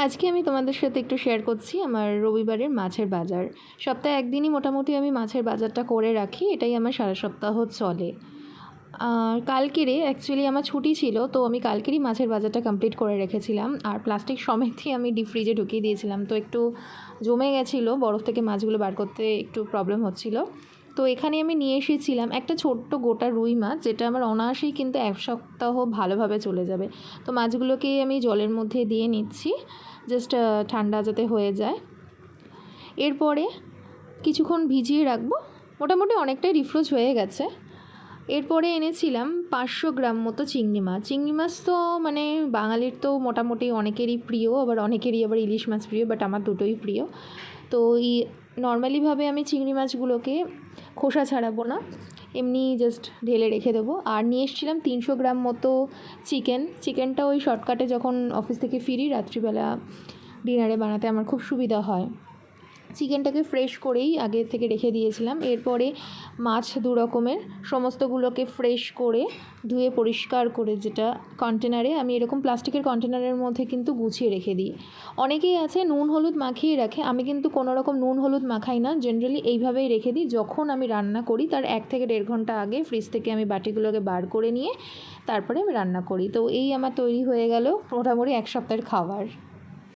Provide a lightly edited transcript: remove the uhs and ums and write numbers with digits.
আজকে আমি তোমাদের সাথে একটু শেয়ার করছি আমার রবিবারের মাছের বাজার। সপ্তাহে একদিনই মোটামুটি আমি মাছের বাজারটা করে রাখি, এটাই আমার সারা সপ্তাহ চলে। আর কালকেরে অ্যাকচুয়ালি আমার ছুটি ছিল, তো আমি কালকেরই মাছের বাজারটা কমপ্লিট করে রেখেছিলাম। আর প্লাস্টিক সমেতই আমি ডিপ ফ্রিজে ঢুকিয়ে দিয়েছিলাম, তো একটু জমে গেছিলো, বরফ থেকে মাছগুলো বার করতে একটু প্রবলেম হচ্ছিলো। তো এখানে আমি নিয়ে এসেছিলাম একটা ছোট্ট গোটা রুই মাছ, যেটা আমার অনায়াসেই কিন্তু এক সপ্তাহ ভালোভাবে চলে যাবে। তো মাছগুলোকে আমি জলের মধ্যে দিয়ে নিচ্ছি, জাস্ট ঠান্ডা যাতে হয়ে যায়। এরপরে কিছুক্ষণ ভিজিয়ে রাখবো, মোটামুটি অনেকটাই রিফ্রেশ হয়ে গেছে। এরপরে এনেছিলাম 500 গ্রাম মতো চিংড়ি মাছ। চিংড়ি মাছ তো মানে বাঙালির তো মোটামুটি অনেকেরই প্রিয়, আবার অনেকেরই আবার ইলিশ মাছ প্রিয়, বাট আমার দুটোই প্রিয়। তো নর্মালিভাবে আমি চিংড়ি মাছগুলোকে খোসা ছাড়াবো না, এমনি জাস্ট ঢেলে রেখে দেবো। আর নিয়ে এসেছিলাম 300 গ্রাম মতো চিকেনটা ওই শর্টকাটে যখন অফিস থেকে ফিরি রাত্রিবেলা ডিনারে বানাতে আমার খুব সুবিধা হয়। চিকেনটাকে ফ্রেশ করেই আগে থেকে রেখে দিয়েছিলাম। এরপরে মাছ দু রকমের সমস্তগুলোকে ফ্রেশ করে ধুয়ে পরিষ্কার করে, যেটা কন্টেনারে, আমি এরকম প্লাস্টিকের কন্টেনারের মধ্যে কিন্তু গুছিয়ে রেখে দিই। অনেকেই আছে নুন হলুদ মাখিয়ে রাখে, আমি কিন্তু কোনো রকম নুন হলুদ মাখাই না, জেনারেলি এইভাবেই রেখে দিই। যখন আমি রান্না করি তার 1 থেকে 1.5 ঘন্টা আগে ফ্রিজ থেকে আমি বাটিগুলোকে বার করে নিয়ে তারপরে আমি রান্না করি। তো এই আমার তৈরি হয়ে গেল মোটামুটি এক সপ্তাহের খাবার।